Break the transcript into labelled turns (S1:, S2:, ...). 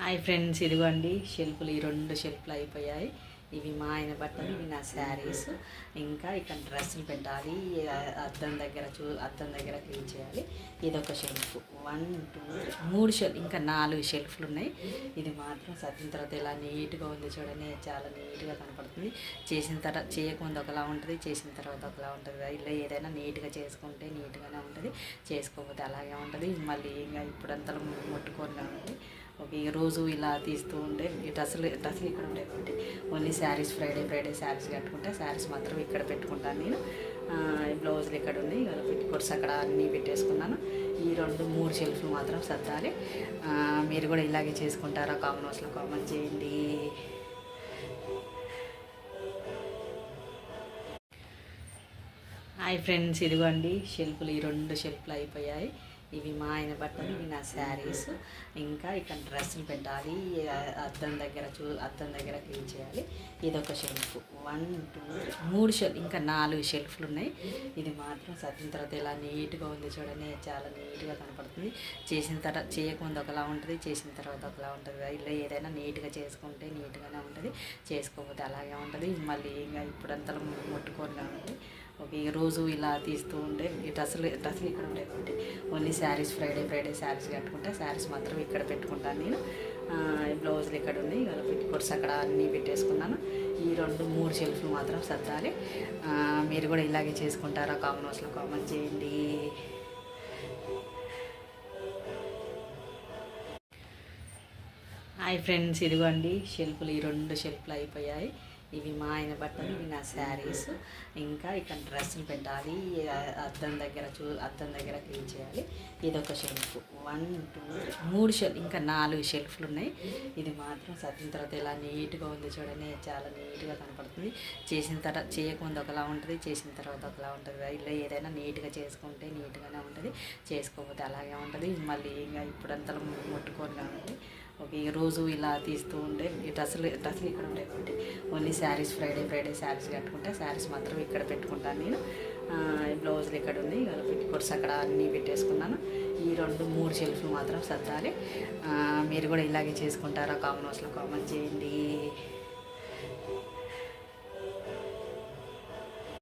S1: Hi friends, ఇదిగోండి షెల్ఫ్లు. ఈ రెండు షెల్ఫ్లు అయిపోయాయి. ఇవి మా ఆయన బట్టలు, ఇవి నా శారీస్. ఇంకా ఇక్కడ డ్రెస్సులు పెట్టాలి. అద్దం దగ్గర క్లీన్ చేయాలి. ఇదొక షెల్ఫ్, 1 2 3 షెల్ఫ్, ఇంకా 4 షెల్ఫ్లు ఉన్నాయి. ఇది మాత్రం సర్దిన తర్వాత ఇలా నీట్గా ఉంది చూడండి, చాలా నీట్గా కనపడుతుంది. చేసిన తర్వాత చేయకముందు ఒకలా ఉంటుంది, చేసిన తర్వాత ఒకలా ఉంటుంది. ఇలా ఏదైనా నీట్గా చేసుకుంటే నీట్గానే ఉంటుంది, చేసుకోకపోతే అలాగే ఉంటుంది. మళ్ళీ ఇంకా ఇప్పుడంతా ముట్టుకొని కాబట్టి ఈ రోజు ఇలా తీస్తూ ఉంటే ఈ డ్రెస్సులు ఇక్కడ ఉంటాయి కాబట్టి ఓన్లీ శారీస్ ఫ్రైడే శారీస్ కట్టుకుంటే శారీస్ మాత్రం ఇక్కడ పెట్టుకుంటాను నేను. బ్లౌజులు ఇక్కడ ఉన్నాయి, పెట్టుకోర్స్ అక్కడ అన్నీ పెట్టేసుకున్నాను. ఈ 2 3 షెల్ఫ్లు మాత్రం సర్దాలి. మీరు కూడా ఇలాగే చేసుకుంటారా? కామెంట్ బాక్స్లో కామెంట్ చేయండి. హాయ్ ఫ్రెండ్స్, ఇదిగోండి షెల్ఫ్లు. ఈ 2 షెల్ఫ్లు అయిపోయాయి. ఇవి మా ఆయన బట్టలు, ఇవి నా శారీస్. ఇంకా ఇక్కడ డ్రెస్సులు పెట్టాలి. అద్దం దగ్గర క్లీన్ చేయాలి. ఇదొక షెల్ఫ్, 1 2 3 షెల్ఫ్, ఇంకా 4 షెల్ఫ్లు ఉన్నాయి. ఇది మాత్రం సర్దిన తర్వాత ఇలా నీట్గా ఉంది చూడండి, చాలా నీట్గా కనపడుతుంది. చేసిన తర్వాత చేయకముందు ఒకలా ఉంటుంది, చేసిన తర్వాత ఒకలా ఉంటుంది. ఇలా ఏదైనా నీట్గా చేసుకుంటే నీట్గానే ఉంటుంది, చేసుకోకపోతే అలాగే ఉంటుంది. మళ్ళీ ఇంకా ఇప్పుడంతా ముట్టుకొని కాబట్టి ఈ రోజు ఇలా తీస్తూ ఉంటే ఈ డ్రెస్సులు ఇక్కడ ఉంటాయి కాబట్టి ఓన్లీ శారీస్ ఫ్రైడే శారీస్ కట్టుకుంటే శారీస్ మాత్రం ఇక్కడ పెట్టుకుంటాను నేను. బ్లౌజులు ఇక్కడ ఉన్నాయి, పెట్టుకోర్స్ అక్కడ అన్నీ పెట్టేసుకున్నాను. ఈ 2 3 షెల్ఫ్లు మాత్రం సర్దాలి. మీరు కూడా ఇలాగే చేసుకుంటారా? కామెంట్ బాక్స్లో కామెంట్ చేయండి. హాయ్ ఫ్రెండ్స్, ఇదిగోండి షెల్ఫ్లు. ఈ 2 షెల్ఫ్లు అయిపోయాయి. ఇవి మా ఆయన బట్టలు, ఇవి నా శారీస్. ఇంకా ఇక్కడ డ్రెస్సులు పెట్టాలి. అద్దం దగ్గర క్లీన్ చేయాలి. ఇదొక షెల్ఫ్, 1 2 3 షెల్ఫ్, ఇంకా 4 షెల్ఫ్లు ఉన్నాయి. ఇది మాత్రం సర్దిన తర్వాత ఇలా నీట్గా ఉంది చూడండి, చాలా నీట్గా కనపడుతుంది. చేసిన తర్వాత చేయకముందు ఒకలా ఉంటుంది, చేసిన తర్వాత ఒకలా ఉంటుంది. ఇలా ఏదైనా నీట్గా చేసుకుంటే నీట్గానే ఉంటుంది, చేసుకోకపోతే అలాగే ఉంటుంది. మళ్ళీ ఇంకా ఇప్పుడంతా ముట్టుకొని కాబట్టి ఈ రోజు ఇలా తీస్తూ ఉంటే ఈ డ్రెస్సులు ఇక్కడ ఉంటాయి కాబట్టి ఓన్లీ శారీస్ ఫ్రైడే శారీస్ కట్టుకుంటే శారీస్ మాత్రం ఇక్కడ పెట్టుకుంటాను నేను. బ్లౌజులు ఇక్కడ ఉన్నాయి, పెట్టుకోర్స్ అక్కడ అన్నీ పెట్టేసుకున్నాను. ఈ 2 3 షెల్ఫ్లు మాత్రం సర్దాలి. మీరు కూడా ఇలాగే చేసుకుంటారా? కామెంట్ బాక్స్లో కామెంట్ చేయండి.